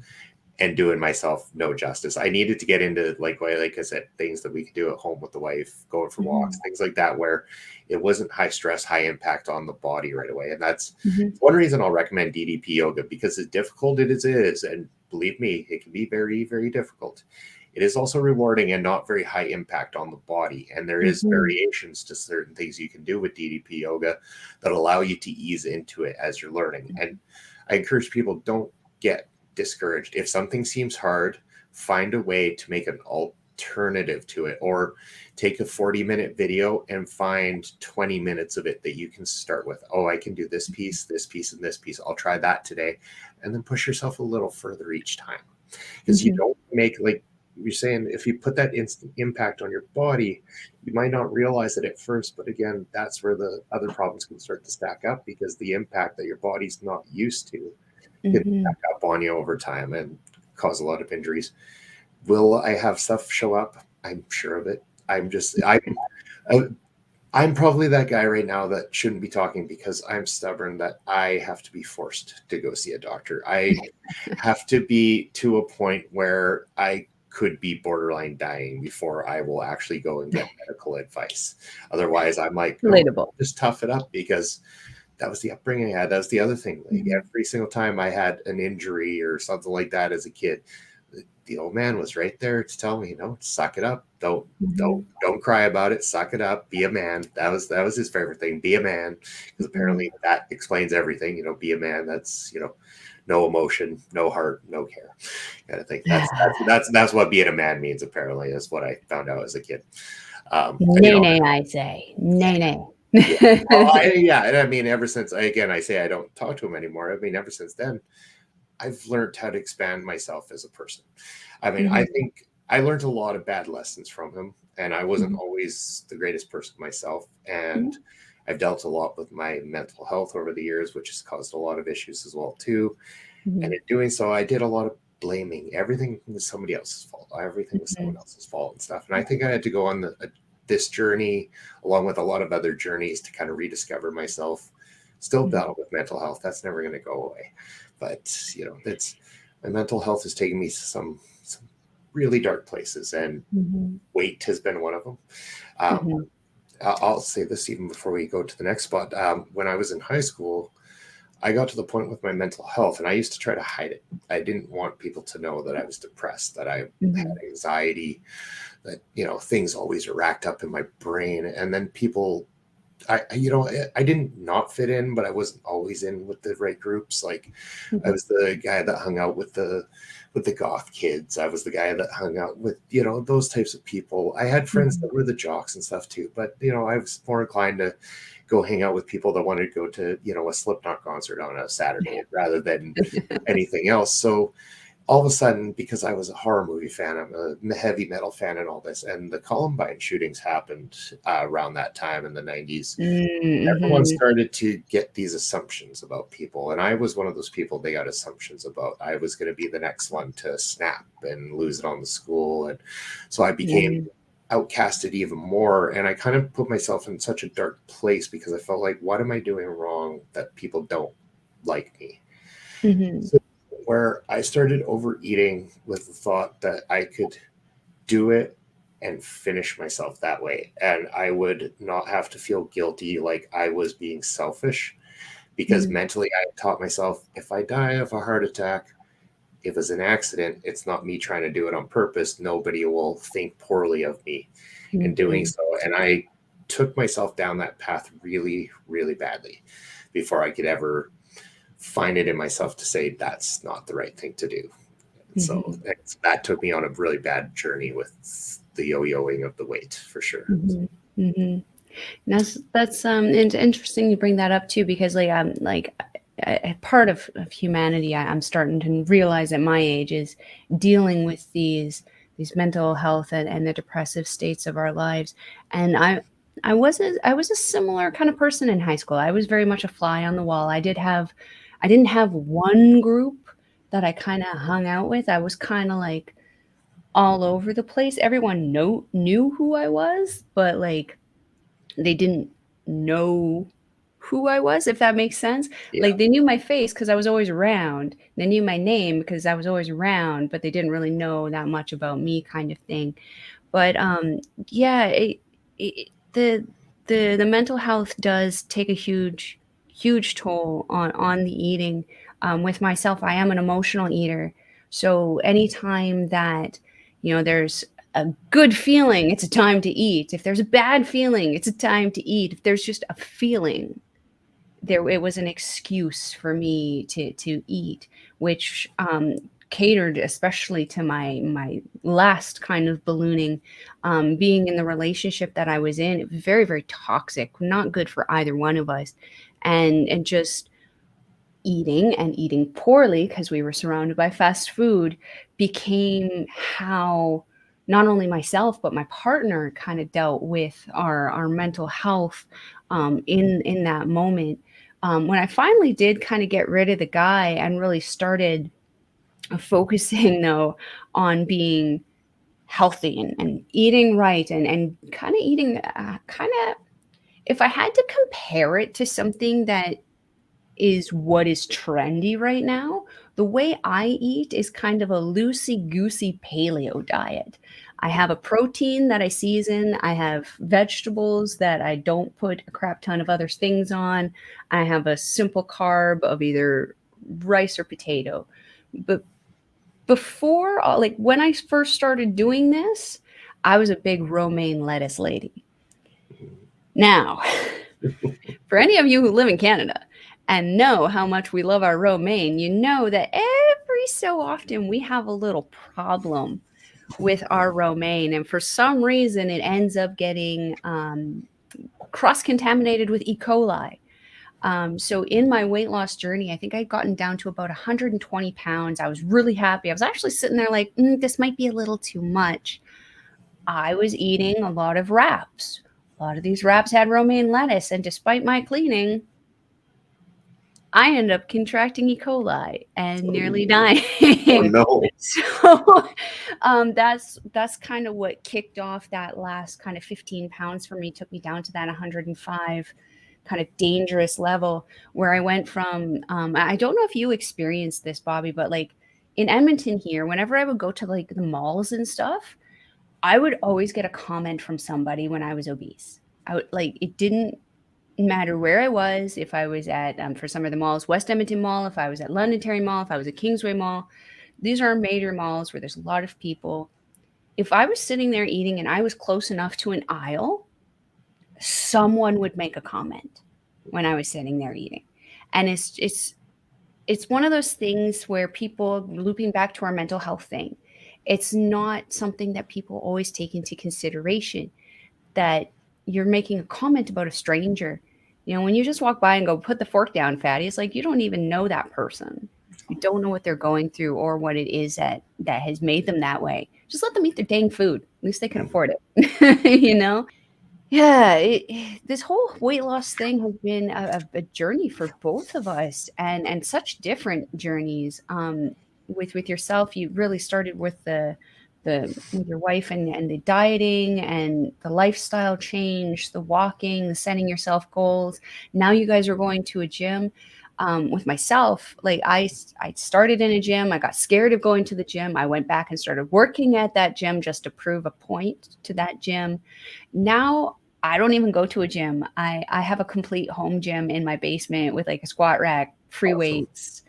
and doing myself no justice. I needed to get into, like I said, things that we could do at home with the wife, going for walks, Mhm. things like that, where it wasn't high stress, high impact on the body right away. And that's Mhm. one reason I'll recommend DDP yoga, because as difficult it is, and believe me, it can be very, very difficult. It is also rewarding and not very high impact on the body. And there is Mhm. variations to certain things you can do with DDP yoga that allow you to ease into it as you're learning. And I encourage people, don't get discouraged. If something seems hard, find a way to make an alternative to it, or take a 40-minute video and find 20 minutes of it that you can start with. Oh, I can do this piece, and this piece. I'll try that today. And then push yourself a little further each time. Because you Mhm. don't make, like you're saying, if you put that instant impact on your body, you might not realize it at first. But again, that's where the other problems can start to stack up, because the impact that your body's not used to can Mhm. stack up on you over time and cause a lot of injuries. Will I have stuff show up? I'm sure of it. Uh, I'm probably that guy right now that shouldn't be talking, because I'm stubborn that I have to be forced to go see a doctor. I have to be to a point where I could be borderline dying before I will actually go and get medical advice. Otherwise, I'm like, oh, Relatable. just tough it up, because that was the upbringing I had. That was the other thing. Like Mhm. every single time I had an injury or something like that as a kid, the old man was right there to tell me, suck it up. Don't don't Mhm. don't cry about it. Suck it up. Be a man. That was his favorite thing. Be a man, because Mhm. apparently that explains everything. Be a man. That's no emotion, no heart, no care, kind of thing. That's what being a man means. Apparently, is what I found out as a kid. And, Nay, nay, I say. Nay, nay. yeah. Well, yeah, and I mean, ever since I say I don't talk to him anymore. I mean, ever since then, I've learned how to expand myself as a person. I mean, I Mhm. think I learned a lot of bad lessons from him. and I wasn't Mhm. always the greatest person myself. And Mhm. I've dealt a lot with my mental health over the years, which has caused a lot of issues as well too. And Mhm. in doing so, I did a lot of blaming. Everything was somebody else's fault. Everything was someone Mhm. else's fault and stuff. And I think I had to go on this journey, along with a lot of other journeys, to kind of rediscover myself. Still Mhm. battle with mental health. That's never going to go away. But that's my mental health has taken me to some really dark places, and Mhm. weight has been one of them. Um, Mhm. I'll say this even before we go to the next spot. When I was in high school, I got to the point with my mental health, and I used to try to hide it. I didn't want people to know that I was depressed, that I had Mhm. anxiety, that things always are racked up in my brain. And then people, I didn't not fit in, but I wasn't always in with the right groups. Like I Mhm. was the guy that hung out with the goth kids. I was the guy that hung out with those types of people. I had friends Mhm. that were the jocks and stuff too, but I was more inclined to go hang out with people that wanted to go to a Slipknot concert on a Saturday rather than anything else. So all of a sudden, because I was a horror movie fan, I'm a heavy metal fan and all this, and the Columbine shootings happened around that time in the 90s. Everyone Mhm. started to get these assumptions about people, and I was one of those people they got assumptions about. I was going to be the next one to snap and lose it on the school, and so I became Mhm. outcasted even more. And I kind of put myself in such a dark place because I felt like, what am I doing wrong that people don't like me? Mhm. So where I started overeating with the thought that I could do it and finish myself that way. And I would not have to feel guilty like I was being selfish, because Mhm. mentally I taught myself, if I die of a heart attack, if it's an accident, it's not me trying to do it on purpose. Nobody will think poorly of me in doing Mhm. so. And I took myself down that path really, really badly before I could ever find it in myself to say that's not the right thing to do. So Mhm. that took me on a really bad journey with the yo-yoing of the weight for sure. Mhm. Mhm. That's it's interesting you bring that up too because like a part of humanity I'm starting to realize at my age is dealing with these mental health and the depressive states of our lives. And I was a similar kind of person in high school. I was very much a fly on the wall. I didn't have one group that I kind of hung out with. I was kind of like all over the place. Everyone knew who I was, but like they didn't know who I was, if that makes sense. Yeah. Like, they knew my face because I was always around. They knew my name because I was always around, but they didn't really know that much about me kind of thing. But, yeah, the mental health does take a huge toll on the eating. With myself, I am an emotional eater, so anytime that, there's a good feeling, it's a time to eat. If there's a bad feeling, it's a time to eat. If there's just a feeling, it was an excuse for me to eat, which, catered especially to my last kind of ballooning, being in the relationship that I was in. It was very, very toxic, not good for either one of us, and just eating and eating poorly because we were surrounded by fast food became how not only myself, but my partner kinda dealt with our mental health, in that moment. When I finally did kinda get rid of the guy and really started focusing, though, on being healthy and eating right and kinda eating, kinda if I had to compare it to something that is what is trendy right now. The way I eat is kind of a loosey-goosey paleo diet. I have a protein that I season, I have vegetables that I don't put a crap ton of other things on, I have a simple carb of either rice or potato. But before, like, when I first started doing this, I was a big romaine lettuce lady. Now for any of you who live in Canada and know how much we love our romaine, you know that every so often we have a little problem with our romaine. And for some reason, it ends up getting cross contaminated with E. coli. So in my weight loss journey, I think I'd gotten down to about 120 pounds. I was really happy. I was actually sitting there like, this might be a little too much. I was eating a lot of wraps. A lot of these wraps had romaine lettuce, and despite my cleaning, I ended up contracting E. coli and nearly Oh, oh dying. no. So that's kind of what kicked off that last kind of 15 pounds for me, took me down to that 105 kind of dangerous level where I went from, I don't know if you experienced this, Bobby, but like in Edmonton here, whenever I would go to like the malls and stuff, I would always get a comment from somebody when I was obese. I would like, it didn't matter where I was, if I was at, for some of the malls, West Edmonton Mall, if I was at Londonderry Mall, if I was at Kingsway Mall, these are major malls where there's a lot of people. If I was sitting there eating and I was close enough to an aisle, someone would make a comment when I was sitting there eating. And it's one of those things where people, looping back to our mental health thing, it's not something that people always take into consideration, that you're making a comment about a stranger. You know, when you just walk by and go, put the fork down, fatty, it's like you don't even know that person. You don't know what they're going through or what it is that has made them that way. Just let them eat their dang food. At least they can afford it. You know? Yeah, this whole weight loss thing has been a journey for both of us, and such different journeys. With yourself, you really started with the with your wife and the dieting and the lifestyle change, the walking, the setting yourself goals. Now you guys are going to a gym. With myself, like I started in a gym. I got scared of going to the gym. I went back and started working at that gym just to prove a point to that gym. Now I don't even go to a gym. I have a complete home gym in my basement with like a squat rack, free Awesome. weights.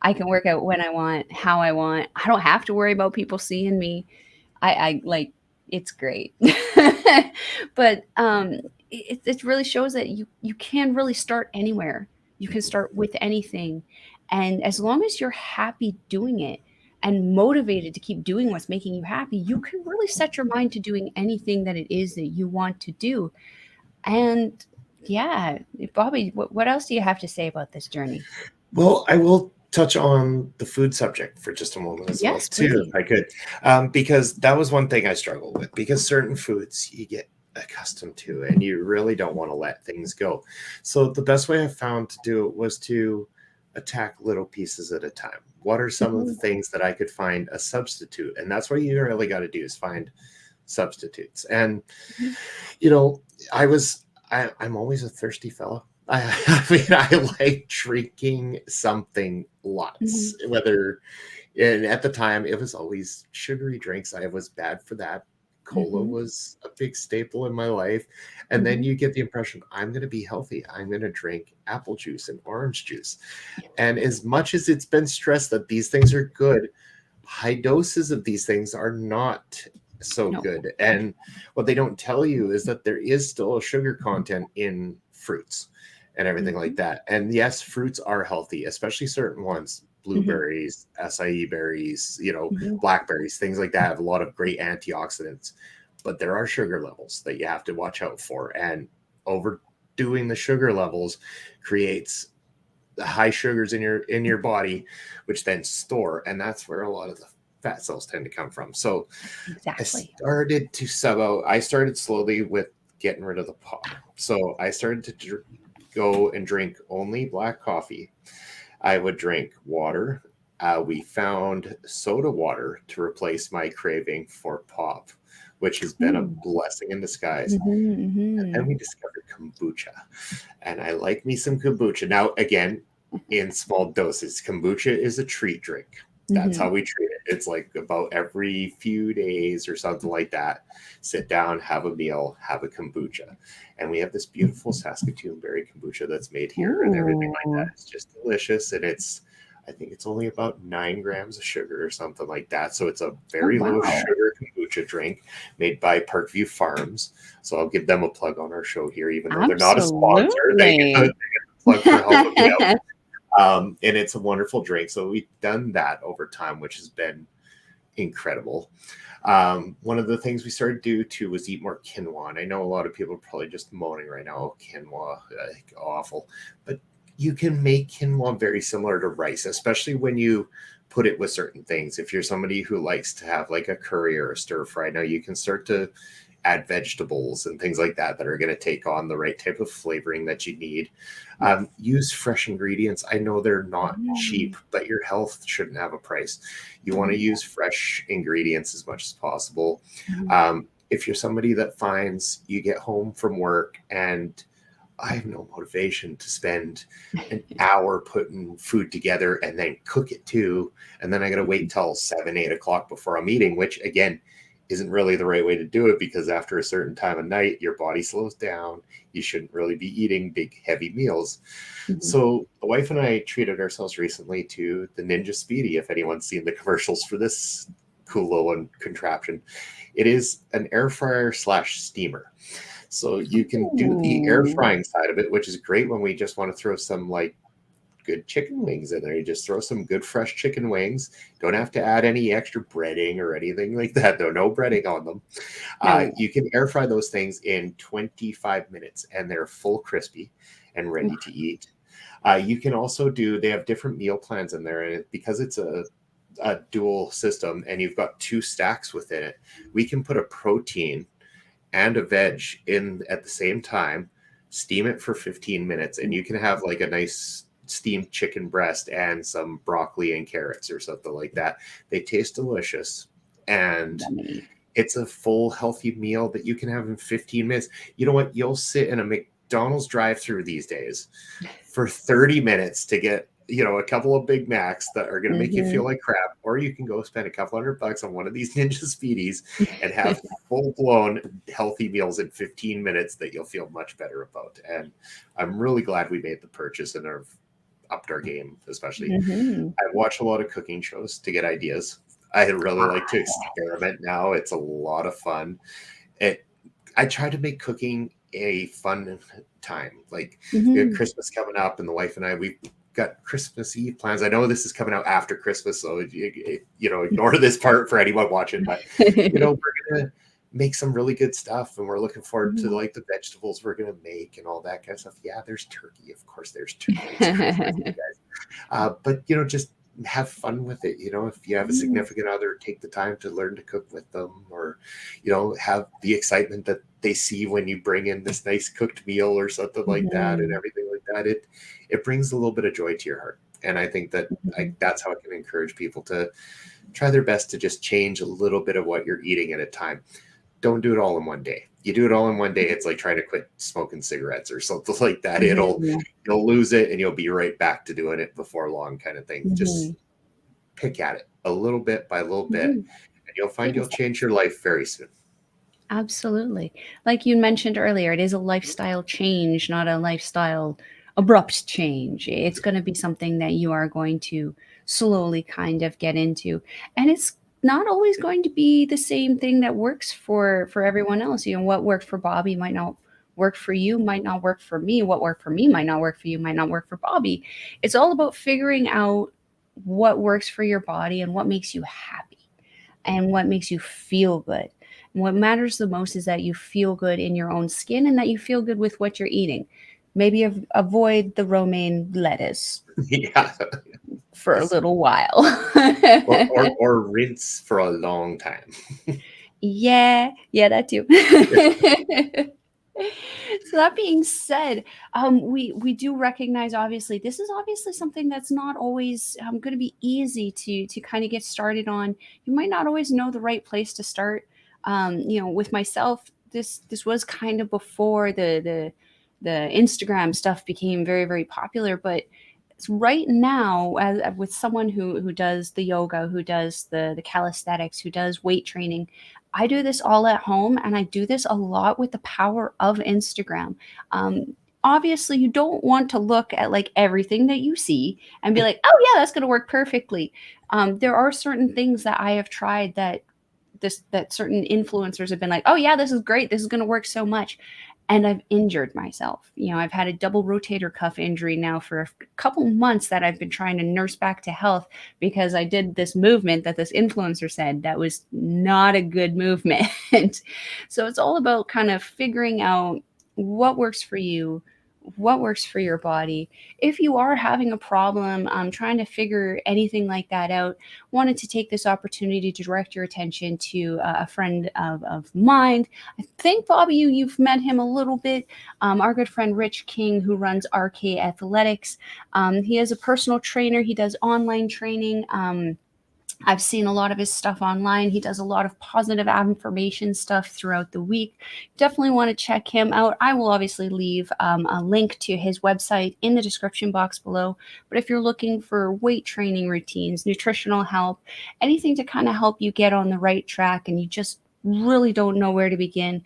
I can work out when I want, how I want. I don't have to worry about people seeing me. I like, it's great. But it really shows that you can really start anywhere. You can start with anything. And as long as you're happy doing it and motivated to keep doing what's making you happy, you can really set your mind to doing anything that it is that you want to do. And yeah, Bobby, what else do you have to say about this journey? Well, I will touch on the food subject for just a moment as well, Yes, too, if please. I could, because that was one thing I struggled with. Because certain foods you get accustomed to, and you really don't want to let things go. So the best way I found to do it was to attack little pieces at a time. What are some of the Mhm, things that I could find a substitute? And that's what you really got to do, is find substitutes. And mhm, you know, I'm always a thirsty fellow. I mean, I like drinking something lots, mhm, whether, and at the time it was always sugary drinks. I was bad for that. Cola mhm, was a big staple in my life. And then mhm. you get the impression I'm going to be healthy. I'm going to drink apple juice and orange juice. Yeah. And as much as it's been stressed that these things are good, high doses of these things are not so No. good. And what they don't tell you is that there is still a sugar content in fruits and everything like Mhm, that. And yes, fruits are healthy, especially certain ones, mhm, blueberries, acai berries, mhm. blackberries, things like that have a lot of great antioxidants. But there are sugar levels that you have to watch out for. And overdoing the sugar levels creates the high sugars in your body, which then store, and that's where a lot of the fat cells tend to come from. So Exactly. I started slowly with getting rid of the pop. So I started to go and drink only black coffee. I would drink water. We found soda water to replace my craving for pop, which has been a Ooh. blessing in disguise. Mhm, And then mhm, we discovered kombucha, and I like me some kombucha. Now, again, in small doses, kombucha is a treat drink. That's how mhm. we treat it. It's like about every few days or something like that. Sit down, have a meal, have a kombucha. And we have this beautiful Saskatoon berry kombucha that's made here and everything like Ooh. that. It's just delicious. And I think it's only about 9 grams of sugar or something like that. So it's a Oh, very low wow. sugar kombucha drink made by Parkview Farms. So I'll give them a plug on our show here, even though they're not a sponsor. They get Absolutely. the plug for helping me out. And it's a wonderful drink. So we've done that over time, which has been incredible. One of the things we started to do too was eat more quinoa. And I know a lot of people are probably just moaning right now, oh, quinoa, awful. But You can make quinoa very similar to rice, especially when you put it with certain things. If you're somebody who likes to have like a curry or a stir fry, now you can start to add vegetables and things like that that are going to take on the right type of flavoring that you need. Use fresh ingredients. I know they're not cheap, but your health shouldn't have a price. You want to use fresh ingredients as much as possible. If you're somebody that finds you get home from work and I have no motivation to spend an hour putting food together and then cook it too, and then I got to wait till 7, 8 o'clock before I'm eating, which again isn't really the right way to do it, because after a certain time of night, your body slows down. You shouldn't really be eating big, heavy meals. So the wife and I treated ourselves recently to the Ninja Speedy, if anyone's seen the commercials for this cool little contraption. It is an air fryer / steamer. So you can do the air frying side of it, which is great when we just want to throw some like good chicken wings in there. You just throw some good fresh chicken wings. Don't have to add any extra breading or anything like that. No breading on them. You can air fry those things in 25 minutes and they're full crispy and ready to eat. You can also they have different meal plans in there, and because it's a dual system and you've got 2 stacks within it, we can put a protein and a veg in at the same time, steam it for 15 minutes, and you can have like a nice steamed chicken breast and some broccoli and carrots or something like that. They taste delicious, and it's a full healthy meal that you can have in 15 minutes. You know what? You'll sit in a McDonald's drive-through these days for 30 minutes to get, a couple of Big Macs that are going to make you feel like crap, or you can go spend a couple $100 on one of these Ninja Speedies and have full-blown healthy meals in 15 minutes that you'll feel much better about. And I'm really glad we made the purchase and have upped our game, especially. I watch a lot of cooking shows to get ideas. I really like to experiment now. It's a lot of fun. I try to make cooking a fun time. Like we have Christmas coming up, and the wife and I, we've got Christmas Eve plans. I know this is coming out after Christmas, so ignore this part for anyone watching. But we're gonna make some really good stuff, and we're looking forward to like the vegetables we're gonna make and all that kind of stuff. Yeah, there's turkey, of course. There's turkey. But just have fun with it. If you have a significant other, take the time to learn to cook with them, or have the excitement that they see when you bring in this nice cooked meal or something like that, and everything like that. It brings a little bit of joy to your heart. And I think that that's how I can encourage people to try their best to just change a little bit of what you're eating at a time. Don't do it all in one day. You do it all in one day, it's like trying to quit smoking cigarettes or something like that. You'll lose it and you'll be right back to doing it before long, kind of thing. Just pick at it a little bit by a little bit, and you'll find you'll change your life very soon. Absolutely. Like you mentioned earlier, it is a lifestyle change, not a lifestyle abrupt change. It's going to be something that you are going to slowly kind of get into. And it's not always going to be the same thing that works for everyone else. What worked for Bobby might not work for you, might not work for me. What worked for me might not work for you, might not work for Bobby. It's all about figuring out what works for your body and what makes you happy and what makes you feel good. And what matters the most is that you feel good in your own skin and that you feel good with what you're eating. Maybe avoid the romaine lettuce for a little while. or rinse for a long time. Yeah, that too. So that being said, we do recognize, obviously, this is obviously something that's not always going to be easy to kind of get started on. You might not always know the right place to start. With myself, this was kind of before the Instagram stuff became very, very popular, but right now, with someone who does the yoga, who does the calisthenics, who does weight training, I do this all at home, and I do this a lot with the power of Instagram. Obviously, you don't want to look at like everything that you see and be like, oh yeah, that's going to work perfectly. There are certain things that I have tried that certain influencers have been like, oh yeah, this is great, this is going to work so much. And I've injured myself. I've had a double rotator cuff injury now for a couple months that I've been trying to nurse back to health because I did this movement that this influencer said that was not a good movement. So it's all about kind of figuring out what works for you, what works for your body. If you are having a problem trying to figure anything like that out, wanted to take this opportunity to direct your attention to a friend of mine. I think, Bobby, you've met him a little bit. Our good friend Rich King, who runs RK Athletics. He is a personal trainer. He does online training. I've seen a lot of his stuff online. He does a lot of positive affirmation stuff throughout the week. Definitely want to check him out. I will obviously leave a link to his website in the description box below. But if you're looking for weight training routines, nutritional help, anything to kind of help you get on the right track, and you just really don't know where to begin,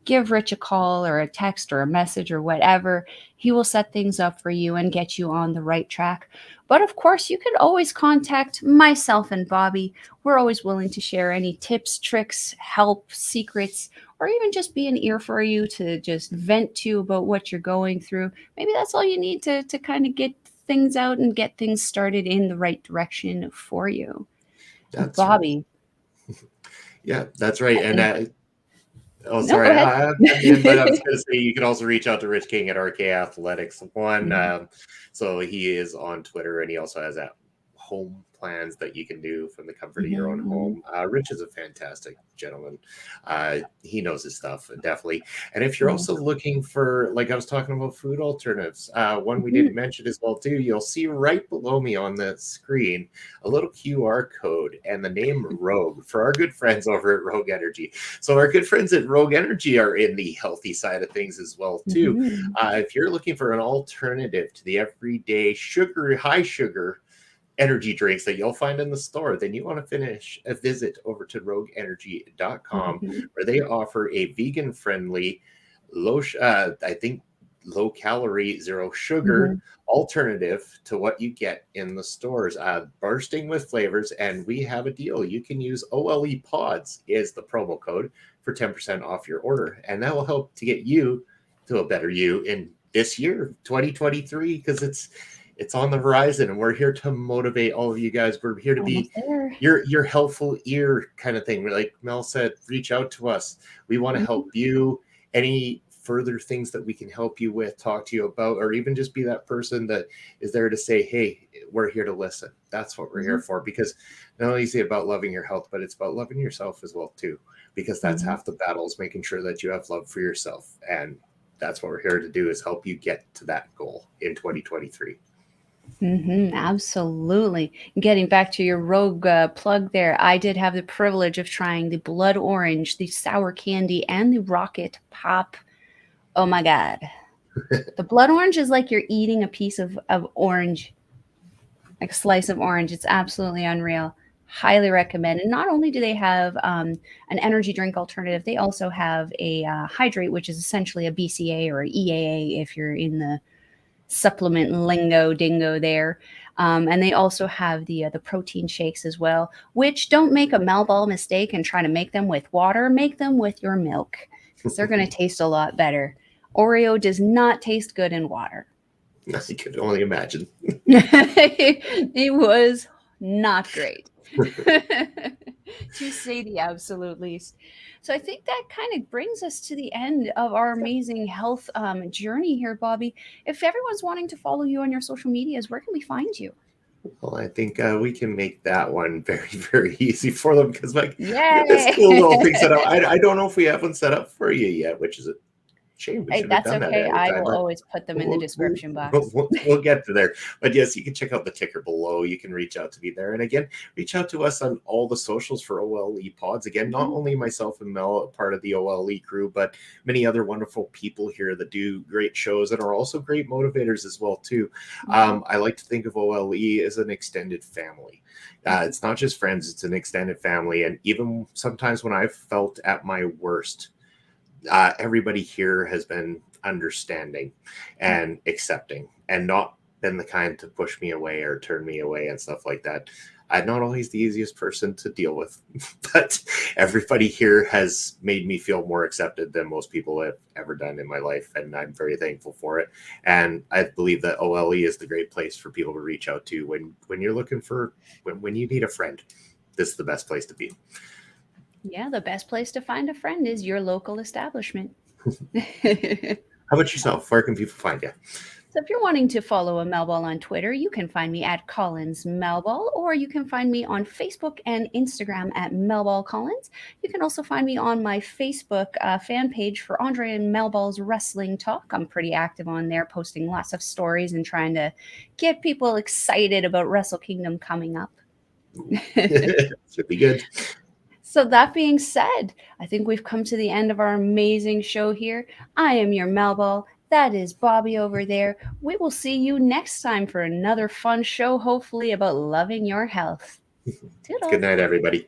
give Rich a call or a text or a message or whatever. He will set things up for you and get you on the right track. But of course, you can always contact myself and Bobby. We're always willing to share any tips, tricks, help, secrets, or even just be an ear for you to just vent to about what you're going through. Maybe that's all you need to kind of get things out and get things started in the right direction for you. So, That's right. Bobby. Yeah, that's right. And oh, No, go sorry, ahead. I'm in, but I was going to say you can also reach out to Rich King at RK Athletics. So he is on Twitter, and he also has that home plans that you can do from the comfort of your own home. Rich is a fantastic gentleman. He knows his stuff, definitely. And if you're also looking for, like I was talking about, food alternatives, one we didn't mention as well too, you'll see right below me on the screen a little QR code and the name Rogue for our good friends over at Rogue Energy. So our good friends at Rogue Energy are in the healthy side of things as well too. If you're looking for an alternative to the everyday high sugar energy drinks that you'll find in the store, then you want to finish a visit over to rogueenergy.com, where they offer a vegan friendly, low calorie, zero sugar alternative to what you get in the stores, bursting with flavors. And we have a deal. You can use OLE pods is the promo code for 10% off your order, and that will help to get you to a better you in this year 2023, because it's on the horizon, and we're here to motivate all of you guys. We're here to be your helpful ear kind of thing. Like Mel said, reach out to us. We want to help you. Any further things that we can help you with, talk to you about, or even just be that person that is there to say, hey, we're here to listen. That's what we're here for, because not only is it about loving your health, but it's about loving yourself as well too, because that's half the battle, is making sure that you have love for yourself. And that's what we're here to do, is help you get to that goal in 2023. Absolutely. Getting back to your Rogue plug there, I did have the privilege of trying the blood orange, the sour candy, and the rocket pop. Oh my God. The blood orange is like you're eating a piece of orange, like a slice of orange. It's absolutely unreal. Highly recommend. And not only do they have an energy drink alternative, they also have a hydrate, which is essentially a BCA or a EAA if you're in the supplement lingo dingo there. And they also have the protein shakes as well, which don't make a Melball mistake and try to make them with water. Make them with your milk, because they're going to taste a lot better. Oreo does not taste good in water. I could only imagine. It was not great, to say the absolute least. So I think that kind of brings us to the end of our amazing health journey here, Bobby. If everyone's wanting to follow you on your social medias, where can we find you? Well, I think we can make that one very, very easy for them, because we got this Yay! cool little thing set up. I don't know if we have one set up for you yet, which is a shame. We Hey, should have that's done that okay. ahead of I time. will But always put them in the description box. we'll get to there. But yes, you can check out the ticker below. You can reach out to me there. And again, reach out to us on all the socials for OLE Pods. Again, not only myself and Mel, part of the OLE crew, but many other wonderful people here that do great shows and are also great motivators as well too. I like to think of OLE as an extended family. It's not just friends, it's an extended family. And even sometimes when I've felt at my worst, everybody here has been understanding and accepting, and not been the kind to push me away or turn me away and stuff like that. I'm not always the easiest person to deal with, but everybody here has made me feel more accepted than most people have ever done in my life, and I'm very thankful for it. And I believe that OLE is the great place for people to reach out to when you're looking for, when you need a friend. This is the best place to be. Yeah, the best place to find a friend is your local establishment. How about yourself? Where can people find you? So if you're wanting to follow a Melball on Twitter, you can find me at Collins Melball, or you can find me on Facebook and Instagram at Melball Collins. You can also find me on my Facebook fan page for Andre and Melball's Wrestling Talk. I'm pretty active on there, posting lots of stories and trying to get people excited about Wrestle Kingdom coming up. Should be good. So that being said, I think we've come to the end of our amazing show here. I am your Melball. That is Bobby over there. We will see you next time for another fun show, hopefully about loving your health. Toodles. Good night, everybody.